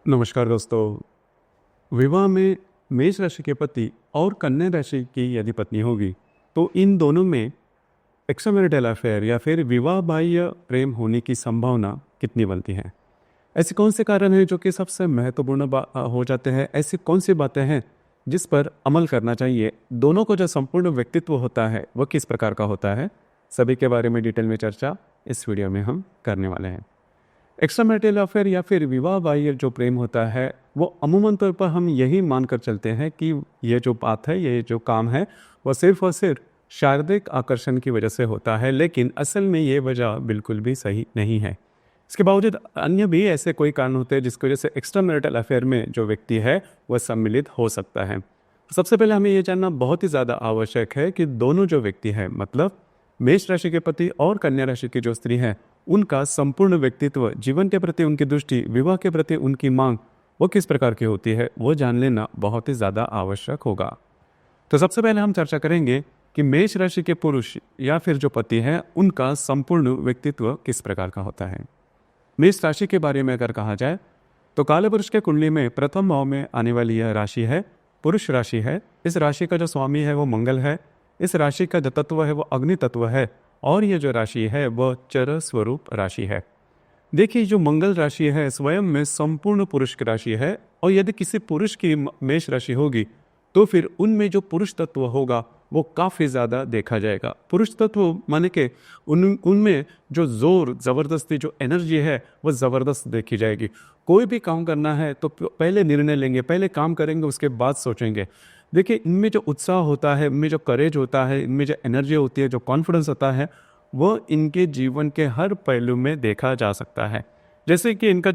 नमस्कार दोस्तों। विवाह में मेष राशि के पति और कन्या राशि की यदि पत्नी होगी तो इन दोनों में एक्स्ट्रामैरिटल अफेयर या फिर विवाह बाह्य प्रेम होने की संभावना कितनी बनती है। ऐसे कौन से कारण हैं जो कि सबसे महत्वपूर्ण हो जाते हैं। ऐसी कौन सी बातें हैं जिस पर अमल करना चाहिए। दोनों को जो संपूर्ण व्यक्तित्व होता है वह किस प्रकार का होता है, सभी के बारे में डिटेल में चर्चा इस वीडियो में हम करने वाले हैं। एक्स्ट्रा मैरिटल अफेयर या फिर विवाह बाह्य जो प्रेम होता है वो अमूमन तौर पर हम यही मानकर चलते हैं कि ये जो बात है, ये जो काम है, वह सिर्फ और सिर्फ शारीरिक आकर्षण की वजह से होता है, लेकिन असल में ये वजह बिल्कुल भी सही नहीं है। इसके बावजूद अन्य भी ऐसे कोई कारण होते हैं जिसकी वजह से एक्स्ट्रा मैरिटल अफेयर में जो व्यक्ति है वह सम्मिलित हो सकता है। सबसे पहले हमें ये जानना बहुत ही ज़्यादा आवश्यक है कि दोनों जो व्यक्ति है, मतलब मेष राशि के पति और कन्या राशि की जो स्त्री है, उनका संपूर्ण व्यक्तित्व, जीवन के प्रति उनकी दृष्टि, विवाह के प्रति उनकी मांग वो किस प्रकार की होती है, वो जान लेना बहुत ही ज़्यादा आवश्यक होगा। तो सबसे पहले हम चर्चा करेंगे कि मेष राशि के पुरुष या फिर जो पति है उनका संपूर्ण व्यक्तित्व किस प्रकार का होता है। मेष राशि के बारे में अगर कहा जाए तो काले पुरुष के कुंडली में प्रथम भाव में आने वाली यह राशि है पुरुष राशि है। इस राशि का जो स्वामी है वो मंगल है। इस राशि का जो तत्व है वो अग्नि तत्व है और ये जो राशि है वह चर स्वरूप राशि है। देखिए, जो मंगल राशि है स्वयं में संपूर्ण पुरुष की राशि है और यदि किसी पुरुष की मेष राशि होगी तो फिर उनमें जो पुरुष तत्व होगा वो काफ़ी ज़्यादा देखा जाएगा। पुरुष तत्व माने के उनमें जो जोर, ज़बरदस्ती, जो एनर्जी है वो ज़बरदस्त देखी जाएगी। कोई भी काम करना है तो पहले निर्णय लेंगे, पहले काम करेंगे, उसके बाद सोचेंगे। देखिए, इनमें जो उत्साह होता है, इनमें जो करेज होता है, इनमें जो एनर्जी होती है, जो कॉन्फिडेंस होता है, वो इनके जीवन के हर पहलू में देखा जा सकता है। जैसे कि इनका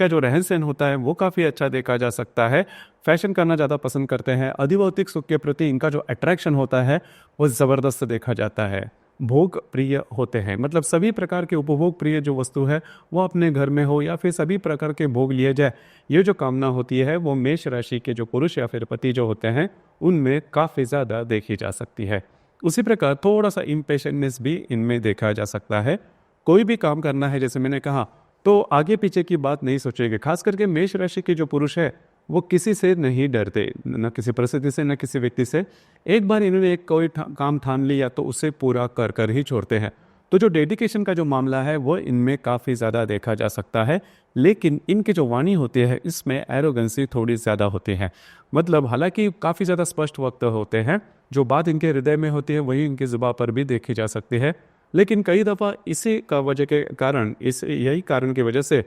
जो रहन सहन होता है वो काफ़ी अच्छा देखा जा सकता है। फैशन करना ज़्यादा पसंद करते हैं। अधिभौतिक सुख के प्रति इनका जो अट्रैक्शन होता है वो ज़बरदस्त देखा जाता है। भोग प्रिय होते हैं, मतलब सभी प्रकार के उपभोग प्रिय जो वस्तु है वो अपने घर में हो या फिर सभी प्रकार के भोग लिए जाए, ये जो कामना होती है वो मेष राशि के जो पुरुष या फिर पति जो होते हैं उनमें काफ़ी ज़्यादा देखी जा सकती है। उसी प्रकार थोड़ा सा इम्पेशेंटनेस भी इनमें देखा जा सकता है। कोई भी काम करना है, जैसे मैंने कहा, तो आगे पीछे की बात नहीं सोचेंगे। खास करके मेष राशि के जो पुरुष है वो किसी से नहीं डरते, न किसी परिस्थिति से, न किसी व्यक्ति से। एक बार इन्होंने कोई काम ठान लिया तो उसे पूरा कर कर ही छोड़ते हैं। तो जो डेडिकेशन का जो मामला है वो इनमें काफ़ी ज़्यादा देखा जा सकता है। लेकिन इनकी जो वाणी होती है इसमें एरोगेंसी थोड़ी ज़्यादा होती है। मतलब हालांकि काफ़ी ज़्यादा स्पष्ट वक्त होते हैं, जो बात इनके हृदय में होती है वही इनकी जुबान पर भी देखी जा सकती है। लेकिन कई दफ़ा इसी का वजह के कारण, यही कारण की वजह से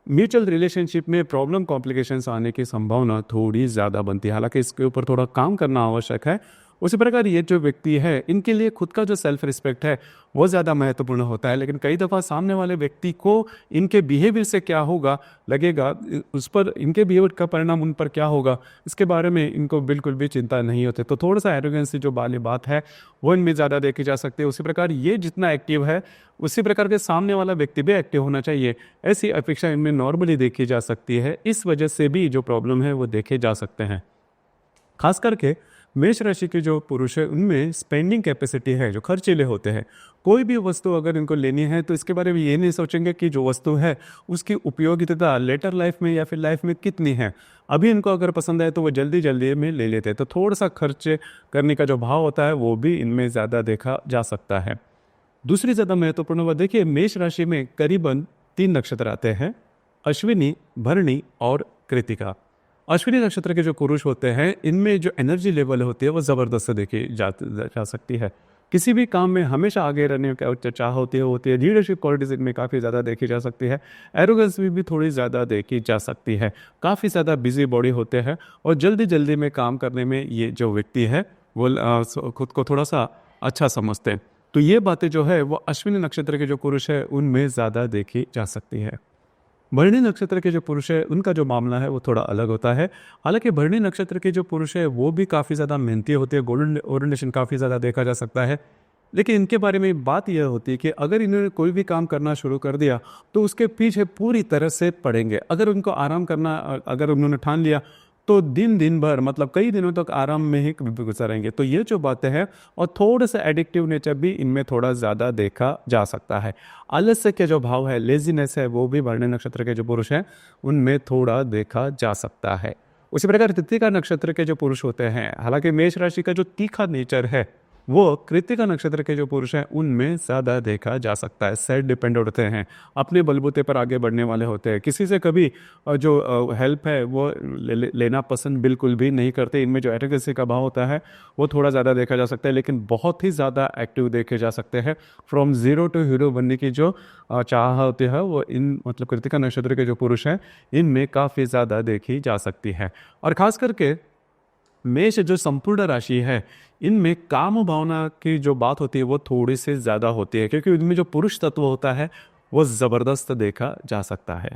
म्यूचुअल रिलेशनशिप में प्रॉब्लम, कॉम्प्लिकेशंस आने की संभावना थोड़ी ज़्यादा बनती है। हालांकि इसके ऊपर थोड़ा काम करना आवश्यक है। उसी प्रकार ये जो व्यक्ति है इनके लिए खुद का जो सेल्फ रिस्पेक्ट है वो ज़्यादा महत्वपूर्ण होता है। लेकिन कई दफ़ा सामने वाले व्यक्ति को इनके बिहेवियर से क्या होगा लगेगा, उस पर, इनके बिहेवियर का परिणाम उन पर क्या होगा, इसके बारे में इनको बिल्कुल भी चिंता नहीं होती। तो थोड़ा सा एरोगेंसी जो वाली बात है वो इनमें ज़्यादा देखी जा सकती है। उसी प्रकार ये जितना एक्टिव है उसी प्रकार के सामने वाला व्यक्ति भी एक्टिव होना चाहिए, ऐसी अपेक्षा इनमें नॉर्मली देखी जा सकती है। इस वजह से भी जो प्रॉब्लम है वो देखे जा सकते हैं। खास करके मेष राशि के जो पुरुष है उनमें स्पेंडिंग कैपेसिटी है, जो खर्चीले होते हैं। कोई भी वस्तु अगर इनको लेनी है तो इसके बारे में ये नहीं सोचेंगे कि जो वस्तु है उसकी उपयोगिता लेटर लाइफ में या फिर लाइफ में कितनी है। अभी इनको अगर पसंद आए तो वो जल्दी जल्दी में ले लेते हैं। तो थोड़ा सा खर्च करने का जो भाव होता है वो भी इनमें ज़्यादा देखा जा सकता है। दूसरी ज़्यादा महत्वपूर्ण बात, देखिए, मेष राशि में करीबन 3 नक्षत्र आते हैं, अश्विनी, भरणी और कृतिका। अश्विनी नक्षत्र के जो पुरुष होते हैं इनमें जो एनर्जी लेवल होती है वो ज़बरदस्त देखी जा सकती है। किसी भी काम में हमेशा आगे रहने की चाह होती है। लीडरशिप क्वालिटीज इनमें काफ़ी ज़्यादा देखी जा सकती है। एरोगेंस भी थोड़ी ज़्यादा देखी जा सकती है। काफ़ी ज़्यादा बिजी बॉडी होते हैं और जल्दी जल्दी में काम करने में ये जो व्यक्ति है वो खुद को थोड़ा सा अच्छा समझते हैं। तो ये बातें जो है वो अश्विनी नक्षत्र के जो पुरुष है उनमें ज़्यादा देखी जा सकती है। भरणी नक्षत्र के जो पुरुष है उनका जो मामला है वो थोड़ा अलग होता है। हालांकि भरणी नक्षत्र के जो पुरुष है वो भी काफ़ी ज़्यादा मेहनती होते हैं, गोल्डन ओरिएंटेशन काफ़ी ज़्यादा देखा जा सकता है। लेकिन इनके बारे में बात यह होती है कि अगर इन्होंने कोई भी काम करना शुरू कर दिया तो उसके पीछे पूरी तरह से पड़ेंगे। अगर उनको आराम करना, अगर उन्होंने ठान लिया तो दिन दिन भर मतलब कई दिनों तक आराम में ही गुजारेंगे। तो ये जो बातें हैं और थोड़ा सा एडिक्टिव नेचर भी इनमें थोड़ा ज़्यादा देखा जा सकता है। आलस्य के जो भाव है, लेजीनेस है, वो भी भरणी नक्षत्र के जो पुरुष हैं उनमें थोड़ा देखा जा सकता है। उसी प्रकार कृत्तिका नक्षत्र के जो पुरुष होते हैं, हालांकि मेष राशि का जो तीखा नेचर है वो कृत्तिका नक्षत्र के जो पुरुष हैं उनमें ज़्यादा देखा जा सकता है। सेल्फ डिपेंडेंट होते हैं, अपने बलबूते पर आगे बढ़ने वाले होते हैं, किसी से कभी जो हेल्प है वो लेना पसंद बिल्कुल भी नहीं करते। इनमें जो एरोगेंसी का भाव होता है वो थोड़ा ज़्यादा देखा जा सकता है, लेकिन बहुत ही ज़्यादा एक्टिव देखे जा सकते हैं। फ्रॉम ज़ीरो टू हीरो बनने की जो चाह होती है वो इन मतलब कृत्तिका नक्षत्र के जो पुरुष हैं इनमें काफ़ी ज़्यादा देखी जा सकती है। और ख़ास करके मेष जो संपूर्ण राशि है इनमें काम भावना की जो बात होती है वो थोड़ी सी ज़्यादा होती है, क्योंकि इनमें जो पुरुष तत्व होता है वो ज़बरदस्त देखा जा सकता है।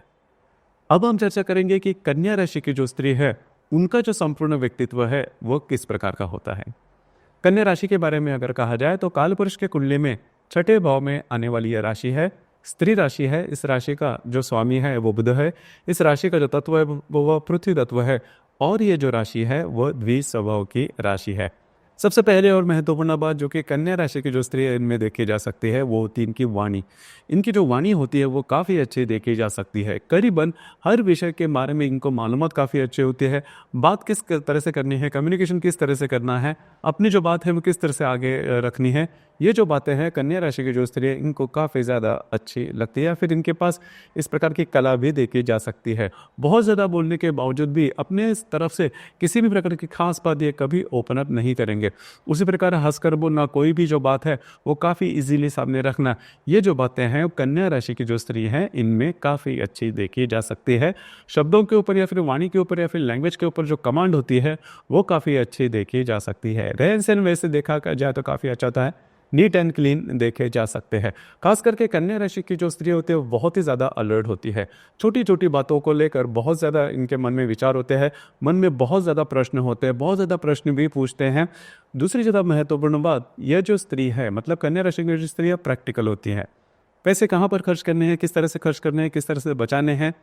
अब हम चर्चा करेंगे कि कन्या राशि की जो स्त्री है उनका जो संपूर्ण व्यक्तित्व है वो किस प्रकार का होता है। कन्या राशि के बारे में अगर कहा जाए तो कालपुरुष के कुंडली में छठे भाव में आने वाली यह राशि है, स्त्री राशि है। इस राशि का जो स्वामी है वो बुध है। इस राशि का जो तत्व है वो पृथ्वी तत्व है, और ये जो राशि है वो द्विस्वभाव की राशि है। सबसे पहले और महत्वपूर्ण बात जो कि कन्या राशि की जो स्त्री है इनमें देखी जा सकती है वो होती है इनकी वाणी। इनकी जो वाणी होती है वो काफ़ी अच्छी देखी जा सकती है। करीबन हर विषय के बारे में इनको मालूमात काफ़ी अच्छी होती है। बात किस तरह से करनी है, कम्युनिकेशन किस तरह से करना है, अपनी जो बात है वो किस तरह से आगे रखनी है, ये जो बातें हैं कन्या राशि की जो स्त्री है इनको काफ़ी ज़्यादा अच्छी लगती है, या फिर इनके पास इस प्रकार की कला भी देखी जा सकती है। बहुत ज़्यादा बोलने के बावजूद भी अपने तरफ से किसी भी प्रकार की खास बात ये कभी ओपन अप नहीं करेंगे। उसी प्रकार हंसकर बोलना, कोई भी जो बात है वो काफ़ी इजीली सामने रखना, ये जो बातें हैं कन्या राशि की जो स्त्री हैं इनमें काफ़ी अच्छी देखी जा सकती है। शब्दों के ऊपर या फिर वाणी के ऊपर या फिर लैंग्वेज के ऊपर जो कमांड होती है वो काफ़ी अच्छी देखी जा सकती है। रहन सहन वैसे देखा जाए तो काफ़ी अच्छा होता है, नीट एंड क्लीन देखे जा सकते हैं। खास करके कन्या राशि की जो स्त्री होती है वो बहुत ही ज़्यादा अलर्ट होती है। छोटी छोटी बातों को लेकर बहुत ज़्यादा इनके मन में विचार होते हैं, मन में बहुत ज़्यादा प्रश्न होते हैं, बहुत ज़्यादा प्रश्न भी पूछते हैं। दूसरी ज़्यादा महत्वपूर्ण बात, यह जो स्त्री है मतलब कन्या राशि की जो स्त्री है प्रैक्टिकल होती है। पैसे कहाँ पर खर्च करने हैं, किस तरह से खर्च करने हैं, किस तरह से बचाने हैं,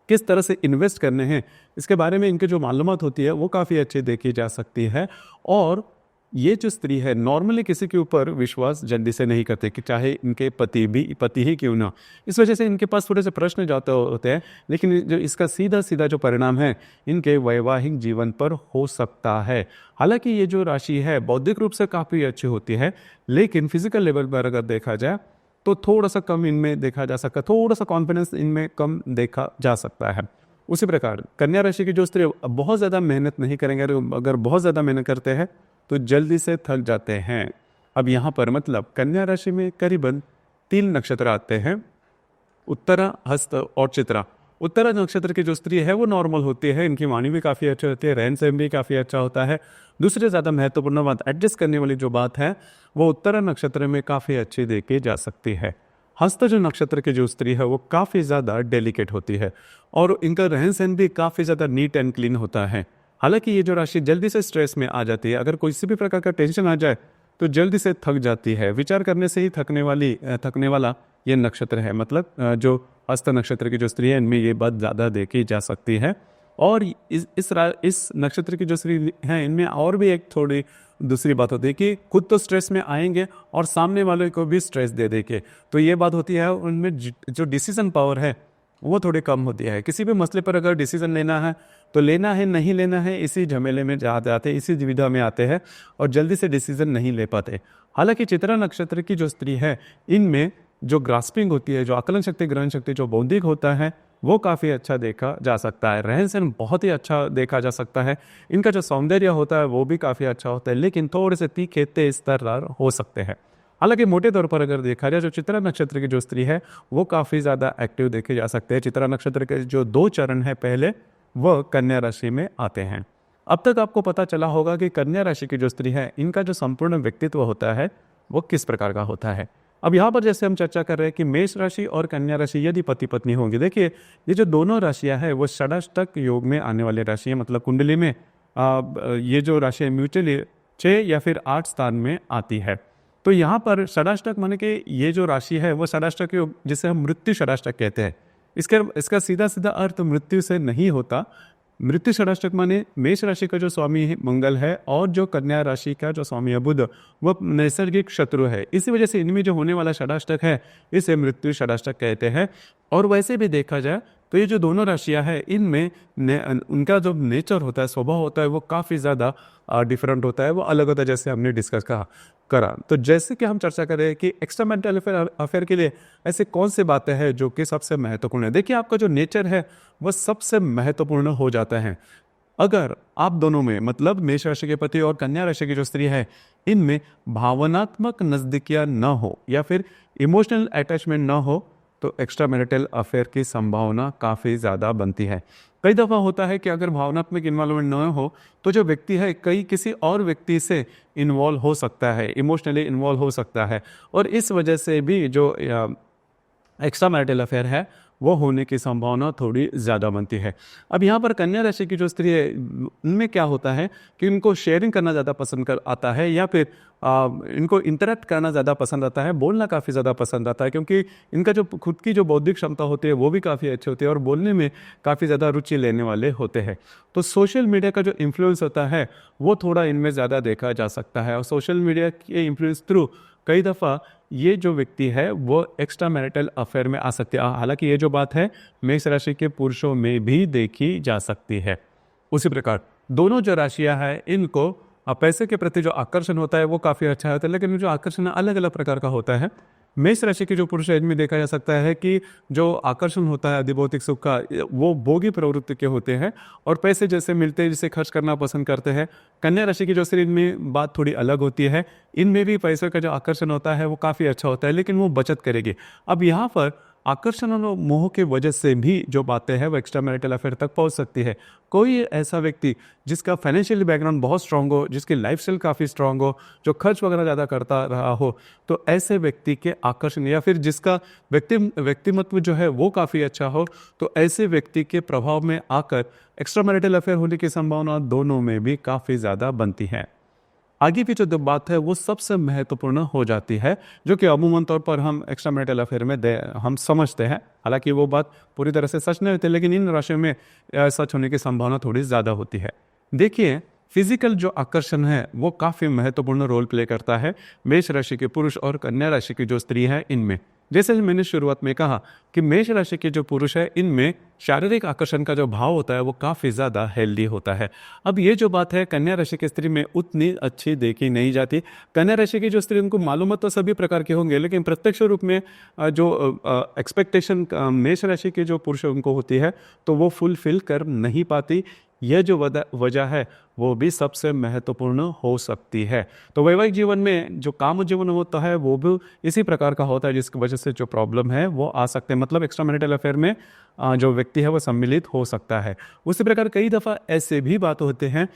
किस तरह से इन्वेस्ट करने हैं, इसके बारे में इनकी जो मालूमात होती है वो काफ़ी अच्छी देखी जा सकती है। और ये जो स्त्री है नॉर्मली किसी के ऊपर विश्वास जल्दी से नहीं करते, कि चाहे इनके पति ही क्यों ना। इस वजह से इनके पास थोड़े से प्रश्न जाते होते हैं, लेकिन जो इसका सीधा सीधा जो परिणाम है इनके वैवाहिक जीवन पर हो सकता है। हालांकि ये जो राशि है बौद्धिक रूप से काफ़ी अच्छी होती है, लेकिन फिजिकल लेवल पर अगर देखा जाए तो थोड़ा सा कम इनमें देखा जा सकता है, थोड़ा सा कॉन्फिडेंस इनमें कम देखा जा सकता है। उसी प्रकार कन्या राशि की जो स्त्री बहुत ज़्यादा मेहनत नहीं करेंगे, अगर बहुत ज़्यादा मेहनत करते हैं तो जल्दी से थक जाते हैं। अब यहाँ पर मतलब कन्या राशि में करीबन 3 नक्षत्र आते हैं, उत्तरा, हस्त और चित्रा। उत्तरा नक्षत्र की जो स्त्री है वो नॉर्मल होती है, इनकी वाणी भी काफ़ी अच्छी होती है, रहन सहन भी काफ़ी अच्छा होता है। दूसरी ज़्यादा महत्वपूर्ण बात, एडजस्ट करने वाली जो बात है वो उत्तरा नक्षत्र में काफ़ी अच्छी देखी जा सकती है। हस्त जो नक्षत्र की जो स्त्री है वो काफ़ी ज़्यादा डेलिकेट होती है, और इनका रहन सहन भी काफ़ी ज़्यादा नीट एंड क्लीन होता है। हालांकि ये जो राशि जल्दी से स्ट्रेस में आ जाती है, अगर किसी भी प्रकार का टेंशन आ जाए तो जल्दी से थक जाती है। विचार करने से ही थकने वाला ये नक्षत्र है। मतलब जो हस्त नक्षत्र की जो स्त्री है इनमें ये बात ज़्यादा देखी जा सकती है। और इस नक्षत्र की जो स्त्री है इनमें और भी एक थोड़ी दूसरी बात होती है कि खुद तो स्ट्रेस में आएंगे और सामने वाले को भी स्ट्रेस दे देंगे। तो ये बात होती है उनमें जो डिसीजन पावर है वो थोड़ी कम होती है। किसी भी मसले पर अगर डिसीजन लेना है तो लेना है नहीं लेना है इसी झमेले में जाते इसी दुविधा में आते हैं और जल्दी से डिसीजन नहीं ले पाते। हालांकि चित्रा नक्षत्र की जो स्त्री है इनमें जो ग्रास्पिंग होती है, जो आकलन शक्ति, ग्रहण शक्ति, जो बौद्धिक होता है वो काफ़ी अच्छा देखा जा सकता है। रहन सहन बहुत ही अच्छा देखा जा सकता है। इनका जो सौंदर्य होता है वो भी काफ़ी अच्छा होता है, लेकिन थोड़े से तीखे तेज तर्रार हो सकते हैं। हालांकि मोटे तौर पर अगर देखा जाए जो चित्रा नक्षत्र की जो स्त्री है वो काफ़ी ज़्यादा एक्टिव देखे जा सकते हैं। चित्रा नक्षत्र के जो 2 चरण है पहले वह कन्या राशि में आते हैं। अब तक आपको पता चला होगा कि कन्या राशि की जो स्त्री है इनका जो संपूर्ण व्यक्तित्व होता है वो किस प्रकार का होता है। अब यहाँ पर जैसे हम चर्चा कर रहे हैं कि मेष राशि और कन्या राशि यदि पति पत्नी होंगे, देखिए ये जो दोनों राशियाँ हैं वो षडाष्टक योग में आने वाली राशि है। मतलब कुंडली में ये जो राशि है म्यूचुअली 6 या फिर 8 स्थान में आती है। तो यहाँ पर षडाष्टक माने कि ये जो राशि है वो षडाष्टक योग जिसे हम मृत्यु षडाष्टक कहते हैं। इसका सीधा सीधा अर्थ मृत्यु से नहीं होता, मृत्यु षडाष्टक माने मेष राशि का जो स्वामी है मंगल है और जो कन्या राशि का जो स्वामी है बुध, वह नैसर्गिक शत्रु है। इसी वजह से इनमें जो होने वाला षडाष्टक है इसे मृत्यु षडाष्टक कहते हैं। और वैसे भी देखा जाए तो ये जो दोनों राशियां हैं इनमें उनका जो नेचर होता है, स्वभाव होता है, वो काफ़ी ज़्यादा डिफरेंट होता है, वो अलग होता है, जैसे हमने डिस्कस करा। तो जैसे कि हम चर्चा कर रहे हैं कि एक्स्ट्रा मैरिटल अफेयर के लिए ऐसे कौन सी बातें हैं जो कि सबसे महत्वपूर्ण है। देखिए, आपका जो नेचर है वह सबसे महत्वपूर्ण हो जाता है। अगर आप दोनों में, मतलब मेष राशि के पति और कन्या राशि की जो स्त्री है, इनमें भावनात्मक नजदीकियां न हो या फिर इमोशनल अटैचमेंट न हो तो एक्स्ट्रा मैरिटल अफेयर की संभावना काफ़ी ज़्यादा बनती है। कई दफ़ा होता है कि अगर भावनात्मक इन्वॉल्वमेंट न हो तो जो व्यक्ति है किसी और व्यक्ति से इन्वॉल्व हो सकता है, इमोशनली इन्वॉल्व हो सकता है, और इस वजह से भी जो एक्स्ट्रा मैरिटल अफेयर है वो होने की संभावना थोड़ी ज़्यादा बनती है। अब यहाँ पर कन्या राशि की जो स्त्री है उनमें क्या होता है कि उनको शेयरिंग करना ज़्यादा पसंद आता है, या फिर इनको इंटरेक्ट करना ज़्यादा पसंद आता है, बोलना काफ़ी ज़्यादा पसंद आता है, क्योंकि इनका जो खुद की जो बौद्धिक क्षमता होती है वो भी काफ़ी अच्छी होती है और बोलने में काफ़ी ज़्यादा रुचि लेने वाले होते हैं। तो सोशल मीडिया का जो इन्फ्लुएंस होता है वो थोड़ा इनमें ज़्यादा देखा जा सकता है, और सोशल मीडिया के इन्फ्लुएंस थ्रू कई दफ़ा ये जो व्यक्ति है वो एक्स्ट्रा मैरिटल अफेयर में आ सकती है। हालांकि ये जो बात है मेष राशि के पुरुषों में भी देखी जा सकती है। उसी प्रकार दोनों जो राशियां हैं इनको पैसे के प्रति जो आकर्षण होता है वो काफ़ी अच्छा होता है, लेकिन जो आकर्षण अलग अलग प्रकार का होता है। मेष राशि के जो पुरुष है इनमें देखा जा सकता है कि जो आकर्षण होता है अधिभौतिक सुख का वो भोगी प्रवृत्ति के होते हैं और पैसे जैसे मिलते हैं जिसे खर्च करना पसंद करते हैं। कन्या राशि की जो स्त्री, इनमें बात थोड़ी अलग होती है, इनमें भी पैसों का जो आकर्षण होता है वो काफ़ी अच्छा होता है, लेकिन वो बचत करेगी। अब यहाँ पर आकर्षण और मोह के वजह से भी जो बातें हैं वो एक्स्ट्रा मैरिटल अफेयर तक पहुंच सकती है। कोई ऐसा व्यक्ति जिसका फाइनेंशियल बैकग्राउंड बहुत स्ट्रांग हो, जिसकी लाइफस्टाइल काफ़ी स्ट्रांग हो, जो खर्च वगैरह ज़्यादा करता रहा हो, तो ऐसे व्यक्ति के आकर्षण, या फिर जिसका व्यक्तिमत्व जो है वो काफ़ी अच्छा हो, तो ऐसे व्यक्ति के प्रभाव में आकर एक्स्ट्रा मैरिटल अफेयर होने की संभावना दोनों में भी काफ़ी ज़्यादा बनती है। आगे की जो बात है वो सबसे महत्वपूर्ण हो जाती है, जो कि अमूमन तौर पर हम एक्स्ट्रा मैरिटल अफेयर में हम समझते हैं। हालांकि वो बात पूरी तरह से सच नहीं होती, लेकिन इन राशियों में सच होने की संभावना थोड़ी ज़्यादा होती है। देखिए, फिजिकल जो आकर्षण है वो काफ़ी महत्वपूर्ण रोल प्ले करता है मेष राशि के पुरुष और कन्या राशि की जो स्त्री है इनमें। जैसे मैंने शुरुआत में कहा कि मेष राशि के जो पुरुष है इनमें शारीरिक आकर्षण का जो भाव होता है वो काफ़ी ज़्यादा हेल्दी होता है। अब ये जो बात है कन्या राशि की स्त्री में उतनी अच्छी देखी नहीं जाती। कन्या राशि की जो स्त्री, उनको मालूमात तो सभी प्रकार के होंगे, लेकिन प्रत्यक्ष रूप में जो एक्सपेक्टेशन मेष राशि के जो पुरुष उनको होती है तो वो फुलफिल कर नहीं पाती। यह जो वजह है वो भी सबसे महत्वपूर्ण हो सकती है। तो वैवाहिक जीवन में जो काम जीवन होता है वो भी इसी प्रकार का होता है, जिसकी वजह से जो प्रॉब्लम है वो आ सकते हैं। मतलब एक्स्ट्रा मैरिटल अफेयर में जो व्यक्ति है वो सम्मिलित हो सकता है। उसी प्रकार कई दफ़ा ऐसे भी बात होते हैं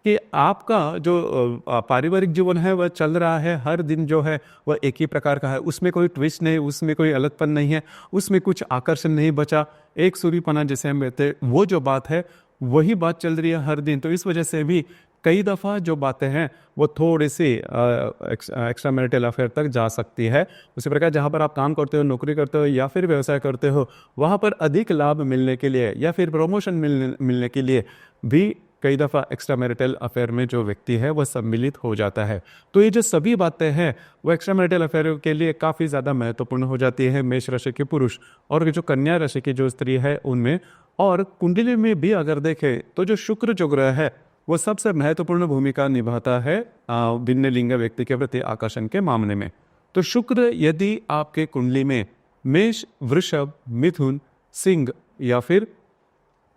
कि आपका जो पारिवारिक जीवन है वह चल रहा है, हर दिन जो है वह एक ही प्रकार का है, उसमें कोई ट्विस्ट नहीं, उसमें कोई अलगपन नहीं है, उसमें कुछ आकर्षण नहीं बचा, एक सूरीपना जैसे हम कहते हैं, वो जो बात है वही बात चल रही है हर दिन। तो इस वजह से भी कई दफ़ा जो बातें हैं वो थोड़ी सी एक्स्ट्रा मैरिटल अफेयर तक जा सकती है। उसी प्रकार जहाँ पर आप काम करते हो, नौकरी करते हो या फिर व्यवसाय करते हो, वहाँ पर अधिक लाभ मिलने के लिए या फिर प्रमोशन मिलने के लिए भी कई दफ़ा एक्स्ट्रा मैरिटल अफेयर में जो व्यक्ति है वह सम्मिलित हो जाता है। तो ये जो सभी बातें हैं वो एक्स्ट्रा मैरिटल अफेयर के लिए काफ़ी ज़्यादा महत्वपूर्ण हो जाती है मेष राशि के पुरुष और जो कन्या राशि की जो स्त्री है उनमें। और कुंडली में भी अगर देखें तो जो शुक्र जो ग्रह है वो सबसे महत्वपूर्ण भूमिका निभाता है भिन्न लिंग व्यक्ति के प्रति आकर्षण के मामले में। तो शुक्र यदि आपके कुंडली में मेष, वृषभ, मिथुन, सिंह या फिर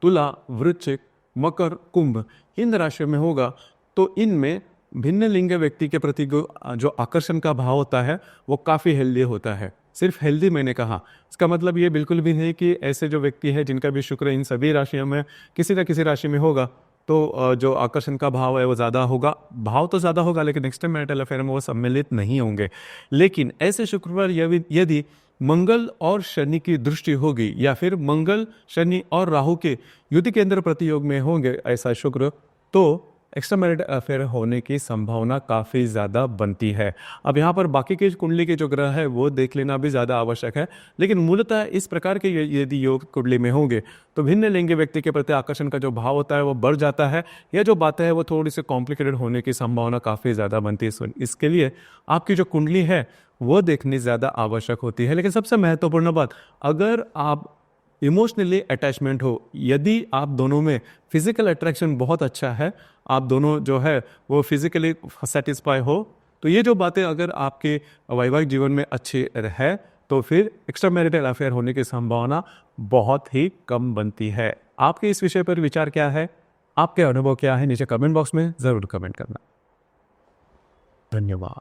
तुला, वृश्चिक, मकर, कुंभ इन राशियों में होगा तो इनमें भिन्न लिंग व्यक्ति के प्रति जो आकर्षण का भाव होता है वो काफ़ी हेल्दी होता है। सिर्फ हेल्दी मैंने कहा, इसका मतलब ये बिल्कुल भी नहीं कि ऐसे जो व्यक्ति है जिनका भी शुक्र इन सभी राशियों में किसी न किसी राशि में होगा तो जो आकर्षण का भाव है वो ज़्यादा होगा। भाव तो ज़्यादा होगा लेकिन एक्स्ट्रा मैरिटल अफेयर में वो सम्मिलित नहीं होंगे। लेकिन ऐसे शुक्र पर यदि मंगल और शनि की दृष्टि होगी या फिर मंगल, शनि और राहु के युति केंद्र प्रतियोग में होंगे ऐसा शुक्र, तो एक्स्ट्रा मैरिटल अफेयर होने की संभावना काफ़ी ज़्यादा बनती है। अब यहाँ पर बाकी के कुंडली के जो ग्रह है वो देख लेना भी ज़्यादा आवश्यक है, लेकिन मूलतः इस प्रकार के यदि योग कुंडली में होंगे तो भिन्न लिंगी व्यक्ति के प्रति आकर्षण का जो भाव होता है वो बढ़ जाता है, या जो बातें हैं वो थोड़ी सी कॉम्प्लिकेटेड होने की संभावना काफ़ी ज़्यादा बनती है। इसके लिए आपकी जो कुंडली है वो देखनी ज़्यादा आवश्यक होती है। लेकिन सबसे महत्वपूर्ण बात, अगर आप इमोशनली अटैचमेंट हो, यदि आप दोनों में फिजिकल अट्रैक्शन बहुत अच्छा है, आप दोनों जो है वो फिजिकली सेटिस्फाई हो, तो ये जो बातें अगर आपके वैवाहिक जीवन में अच्छी है तो फिर एक्स्ट्रा मैरिटल अफेयर होने की संभावना बहुत ही कम बनती है। आपके इस विषय पर विचार क्या है, आपके अनुभव क्या है, नीचे कमेंट बॉक्स में ज़रूर कमेंट करना। धन्यवाद।